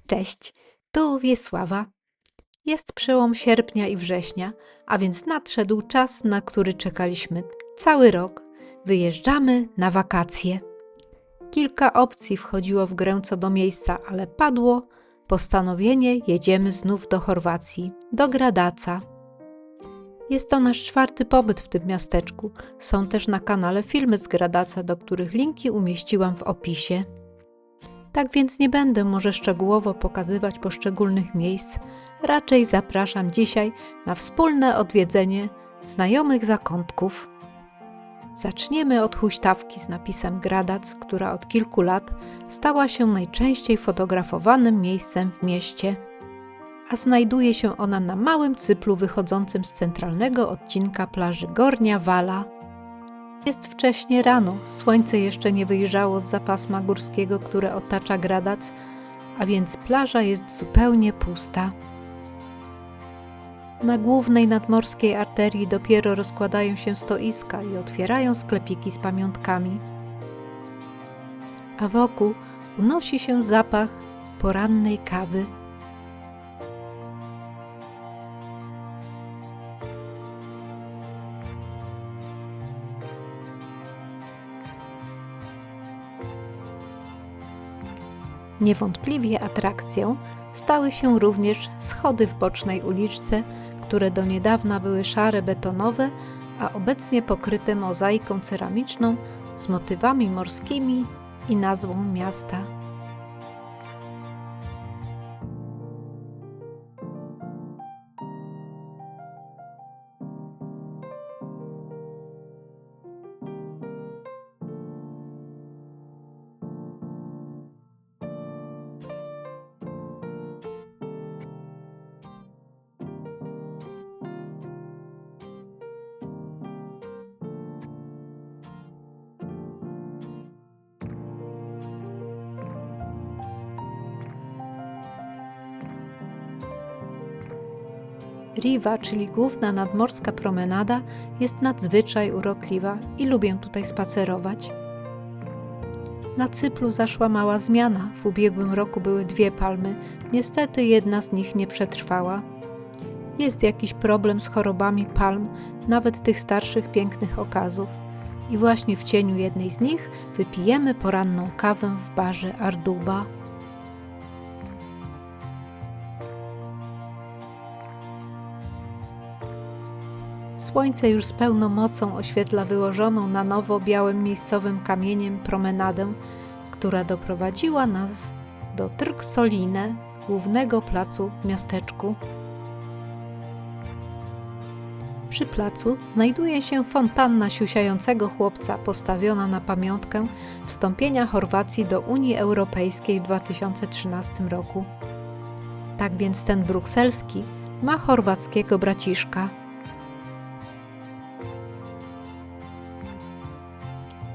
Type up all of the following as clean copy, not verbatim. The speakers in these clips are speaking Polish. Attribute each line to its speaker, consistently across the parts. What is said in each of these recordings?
Speaker 1: Cześć, tu Wiesława. Jest przełom sierpnia i września, a więc nadszedł czas, na który czekaliśmy cały rok. Wyjeżdżamy na wakacje. Kilka opcji wchodziło w grę co do miejsca, ale padło postanowienie: jedziemy znów do Chorwacji, do Gradaca. Jest to nasz 4. pobyt w tym miasteczku. Są też na kanale filmy z Gradaca, do których linki umieściłam w opisie. Tak więc nie będę może szczegółowo pokazywać poszczególnych miejsc, raczej zapraszam dzisiaj na wspólne odwiedzenie znajomych zakątków. Zaczniemy od huśtawki z napisem Gradac, która od kilku lat stała się najczęściej fotografowanym miejscem w mieście, a znajduje się ona na małym cyplu wychodzącym z centralnego odcinka plaży Gornia Vala. Jest wcześnie rano, słońce jeszcze nie wyjrzało zza pasma górskiego, które otacza Gradac, a więc plaża jest zupełnie pusta. Na głównej nadmorskiej arterii dopiero rozkładają się stoiska i otwierają sklepiki z pamiątkami. A wokół unosi się zapach porannej kawy. Niewątpliwie atrakcją stały się również schody w bocznej uliczce, które do niedawna były szare betonowe, a obecnie pokryte mozaiką ceramiczną z motywami morskimi i nazwą miasta. Riva, czyli główna nadmorska promenada, jest nadzwyczaj urokliwa i lubię tutaj spacerować. Na cyplu zaszła mała zmiana. W ubiegłym roku były 2 palmy, niestety jedna z nich nie przetrwała. Jest jakiś problem z chorobami palm, nawet tych starszych, pięknych okazów. I właśnie w cieniu jednej z nich wypijemy poranną kawę w barze Arduba. Słońce już z pełną mocą oświetla wyłożoną na nowo białym miejscowym kamieniem promenadę, która doprowadziła nas do Trg-Soline, głównego placu w miasteczku. Przy placu znajduje się fontanna siusiającego chłopca, postawiona na pamiątkę wstąpienia Chorwacji do Unii Europejskiej w 2013 roku. Tak więc ten brukselski ma chorwackiego braciszka.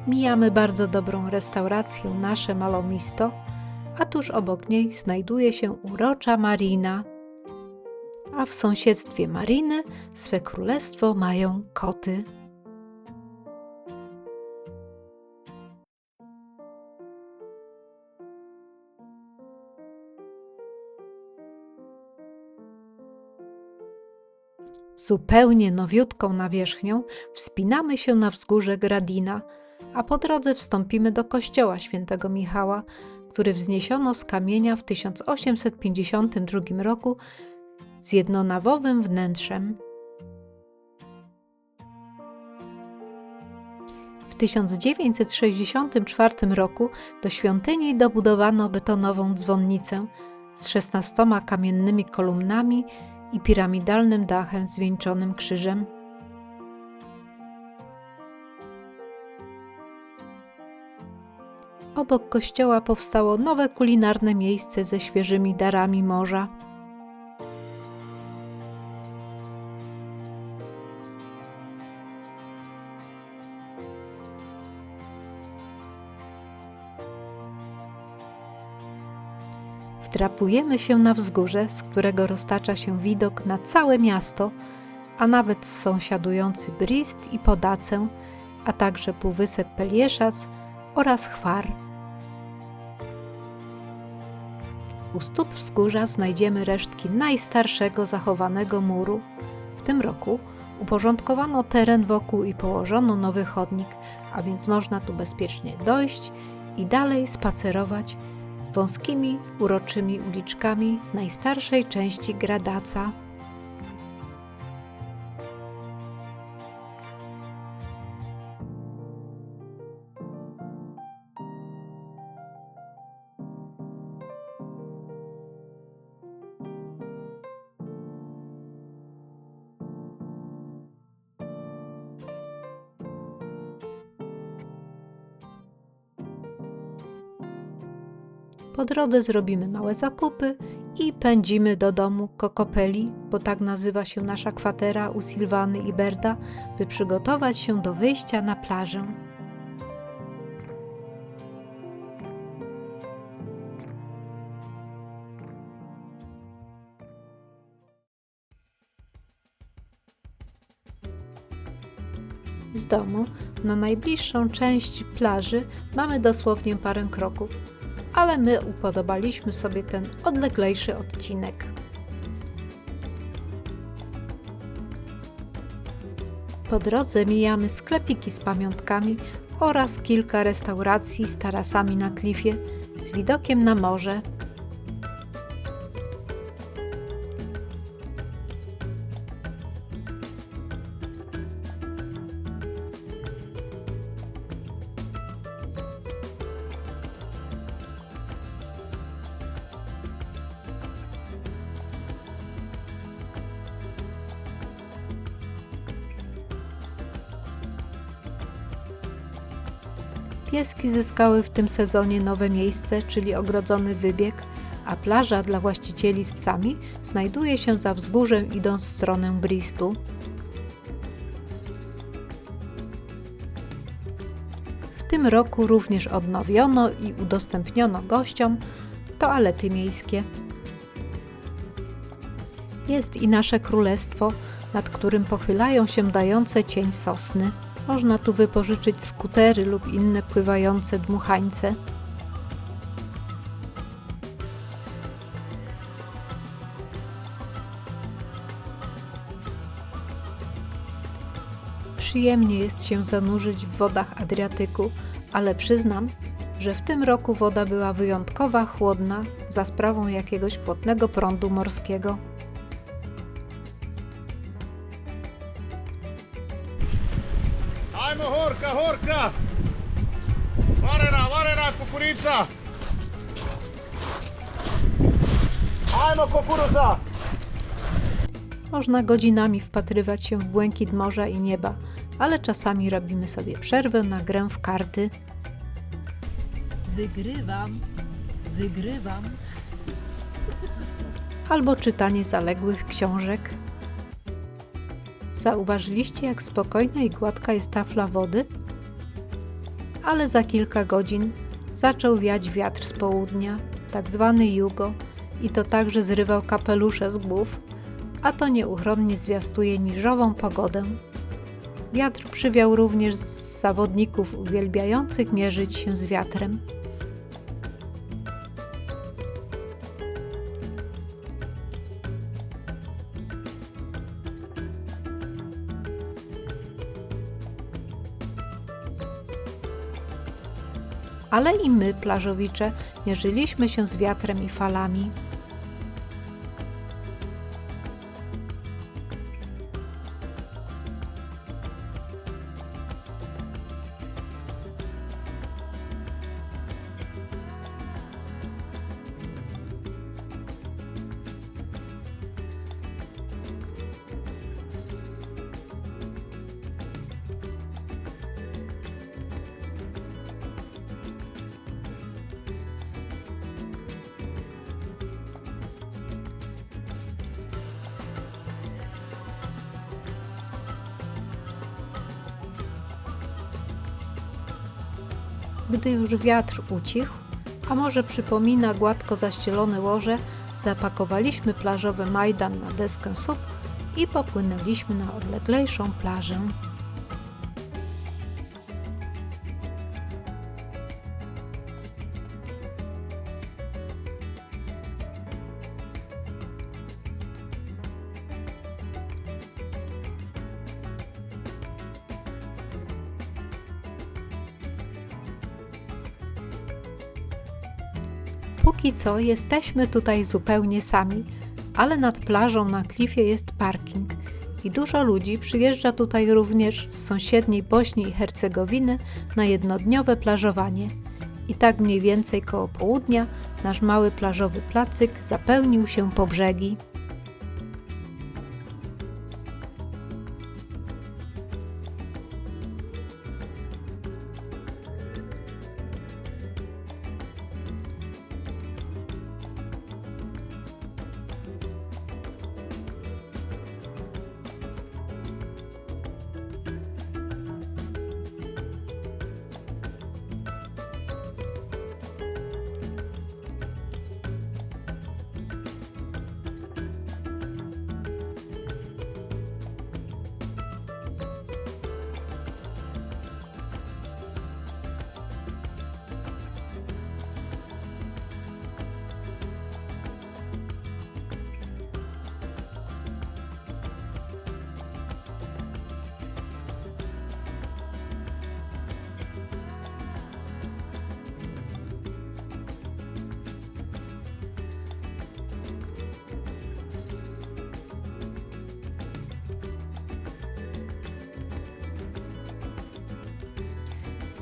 Speaker 1: Mijamy bardzo dobrą restaurację Nasze Malo Misto, a tuż obok niej znajduje się urocza marina. A w sąsiedztwie mariny swe królestwo mają koty. Zupełnie nowiutką nawierzchnią wspinamy się na wzgórze Gradina, a po drodze wstąpimy do kościoła świętego Michała, który wzniesiono z kamienia w 1852 roku z jednonawowym wnętrzem. W 1964 roku do świątyni dobudowano betonową dzwonnicę z 16 kamiennymi kolumnami i piramidalnym dachem zwieńczonym krzyżem. Obok kościoła powstało nowe kulinarne miejsce ze świeżymi darami morza. Wdrapujemy się na wzgórze, z którego roztacza się widok na całe miasto, a nawet sąsiadujący Brist i Podacę, a także półwysep Pelieszac oraz Hvar. U stóp wzgórza znajdziemy resztki najstarszego zachowanego muru. W tym roku uporządkowano teren wokół i położono nowy chodnik, a więc można tu bezpiecznie dojść i dalej spacerować wąskimi, uroczymi uliczkami najstarszej części Gradaca. Po drodze zrobimy małe zakupy i pędzimy do domu Kokopeli, bo tak nazywa się nasza kwatera u Silvany i Berta, by przygotować się do wyjścia na plażę. Z domu na najbliższą część plaży mamy dosłownie parę kroków, ale my upodobaliśmy sobie ten odleglejszy odcinek. Po drodze mijamy sklepiki z pamiątkami oraz kilka restauracji z tarasami na klifie z widokiem na morze. Pieski zyskały w tym sezonie nowe miejsce, czyli ogrodzony wybieg, a plaża dla właścicieli z psami znajduje się za wzgórzem, idąc w stronę Bristu. W tym roku również odnowiono i udostępniono gościom toalety miejskie. Jest i nasze królestwo, nad którym pochylają się dające cień sosny. Można tu wypożyczyć skutery lub inne pływające dmuchańce. Przyjemnie jest się zanurzyć w wodach Adriatyku, ale przyznam, że w tym roku woda była wyjątkowo chłodna za sprawą jakiegoś płotnego prądu morskiego.
Speaker 2: Ajmo Horka, Horka! Varena, kukurica! Ajmo kukurydza!
Speaker 1: Można godzinami wpatrywać się w błękit morza i nieba, ale czasami robimy sobie przerwę na grę w karty.
Speaker 3: Wygrywam.
Speaker 1: Albo czytanie zaległych książek. Zauważyliście, jak spokojna i gładka jest tafla wody? Ale za kilka godzin zaczął wiać wiatr z południa, tak zwany jugo, i to także zrywał kapelusze z głów, a to nieuchronnie zwiastuje niżową pogodę. Wiatr przywiał również zawodników uwielbiających mierzyć się z wiatrem. Ale i my, plażowicze, mierzyliśmy się z wiatrem i falami. Gdy już wiatr ucichł, a morze przypomina gładko zaścielone łoże, zapakowaliśmy plażowy majdan na deskę SUP i popłynęliśmy na odleglejszą plażę. Póki co jesteśmy tutaj zupełnie sami, ale nad plażą na klifie jest parking i dużo ludzi przyjeżdża tutaj również z sąsiedniej Bośni i Hercegowiny na jednodniowe plażowanie. I tak mniej więcej koło południa nasz mały plażowy placyk zapełnił się po brzegi.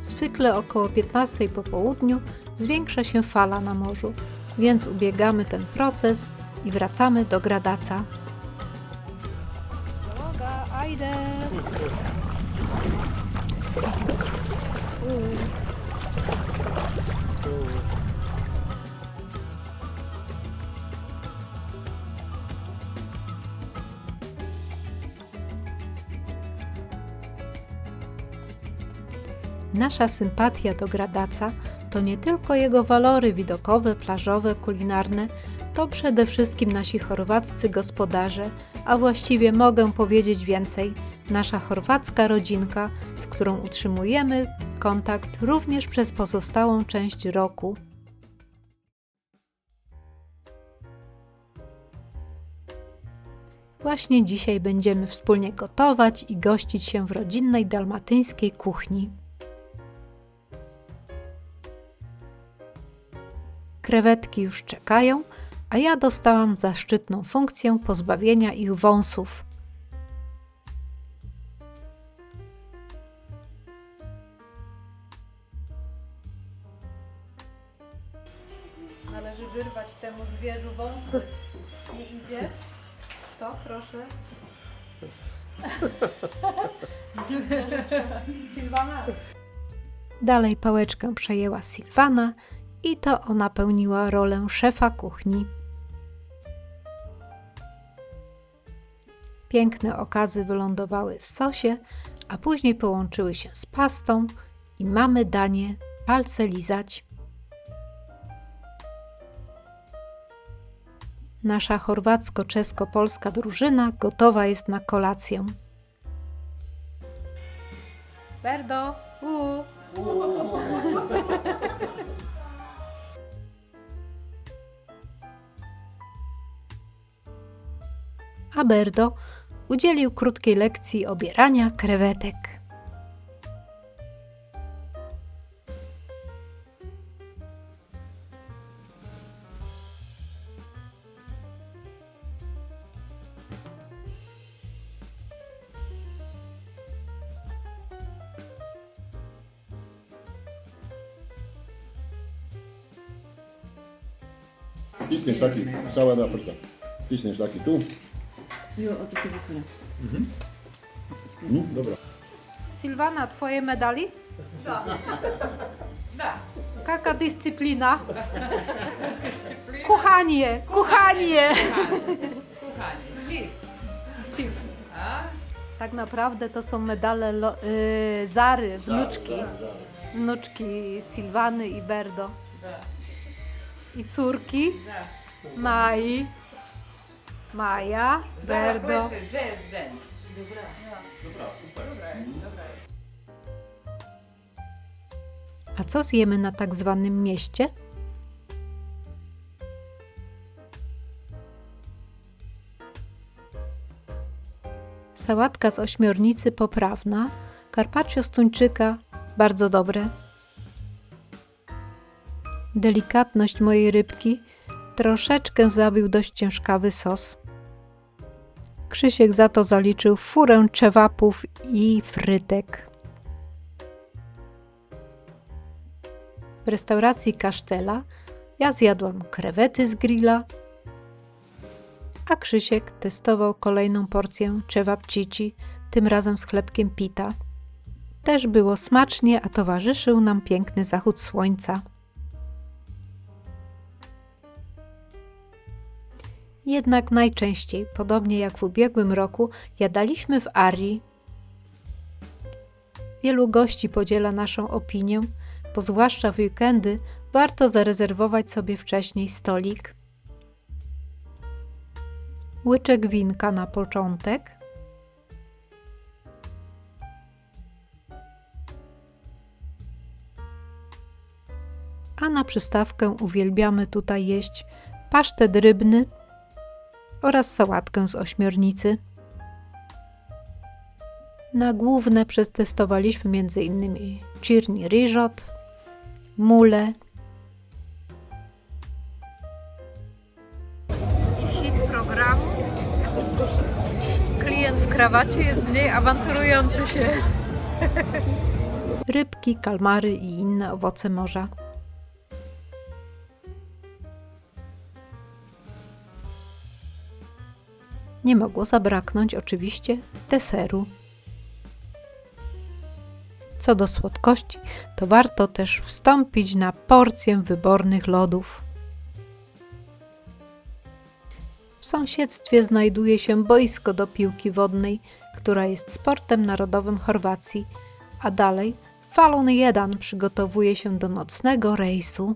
Speaker 1: Zwykle około 15 po południu zwiększa się fala na morzu, więc ubiegamy ten proces i wracamy do Gradaca. Droga, ajde! Nasza sympatia do Gradaca to nie tylko jego walory widokowe, plażowe, kulinarne, to przede wszystkim nasi chorwaccy gospodarze, a właściwie mogę powiedzieć więcej, nasza chorwacka rodzinka, z którą utrzymujemy kontakt również przez pozostałą część roku. Właśnie dzisiaj będziemy wspólnie gotować i gościć się w rodzinnej dalmatyńskiej kuchni. Krewetki już czekają, a ja dostałam zaszczytną funkcję pozbawienia ich wąsów. Należy wyrwać temu zwierzu wąsy. Nie idzie? To proszę. Sylwana. Dalej pałeczkę przejęła Sylwana i to ona pełniła rolę szefa kuchni. Piękne okazy wylądowały w sosie, a później połączyły się z pastą i mamy danie palce lizać. Nasza chorwacko-czesko-polska drużyna gotowa jest na kolację. Berdo! A Berdo udzielił krótkiej lekcji obierania krewetek.
Speaker 3: Stisneš taki, cała na prsta. Stisneš taki tu.
Speaker 4: Jo, o to się wysunę.
Speaker 3: Dobra.
Speaker 1: Sylwana, twoje medali? Da. Jaka dyscyplina? Kuchanie, kuchanie. Chief. Tak naprawdę to są medale Zary, wnuczki Sylwany i Berdo. I córki Mai, Maja, Berdo. A co zjemy na tak zwanym mieście? Sałatka z ośmiornicy poprawna, carpaccio z tuńczyka bardzo dobre. Delikatność mojej rybki troszeczkę zabił dość ciężkawy sos. Krzysiek za to zaliczył furę czewapów i frytek. W restauracji Kasztela ja zjadłam krewety z grilla, a Krzysiek testował kolejną porcję czewapcici, tym razem z chlebkiem pita. Też było smacznie, a towarzyszył nam piękny zachód słońca. Jednak najczęściej, podobnie jak w ubiegłym roku, jadaliśmy w Arii. Wielu gości podziela naszą opinię, bo zwłaszcza w weekendy warto zarezerwować sobie wcześniej stolik. Łyczek winka na początek. A na przystawkę uwielbiamy tutaj jeść pasztet rybny oraz sałatkę z ośmiornicy. Na główne przetestowaliśmy m.in. chirni risot, mule i hit programu. Klient w krawacie jest mniej awanturujący się. Rybki, kalmary i inne owoce morza. Nie mogło zabraknąć oczywiście deseru. Co do słodkości, to warto też wstąpić na porcję wybornych lodów. W sąsiedztwie znajduje się boisko do piłki wodnej, która jest sportem narodowym Chorwacji, a dalej Falun 1 przygotowuje się do nocnego rejsu.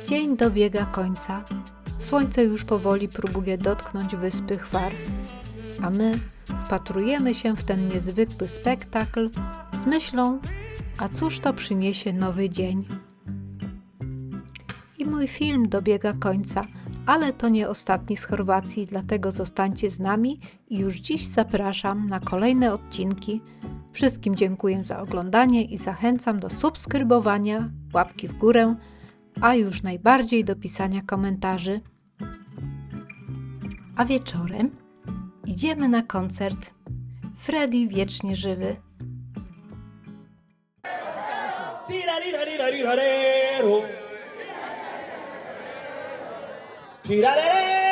Speaker 1: Dzień dobiega końca. Słońce już powoli próbuje dotknąć wyspy Hvar, a my wpatrujemy się w ten niezwykły spektakl z myślą, a cóż to przyniesie nowy dzień. I mój film dobiega końca, ale to nie ostatni z Chorwacji, dlatego zostańcie z nami i już dziś zapraszam na kolejne odcinki. Wszystkim dziękuję za oglądanie i zachęcam do subskrybowania, łapki w górę, a już najbardziej do pisania komentarzy. A wieczorem idziemy na koncert Freddy Wiecznie Żywy.
Speaker 5: Tirarero.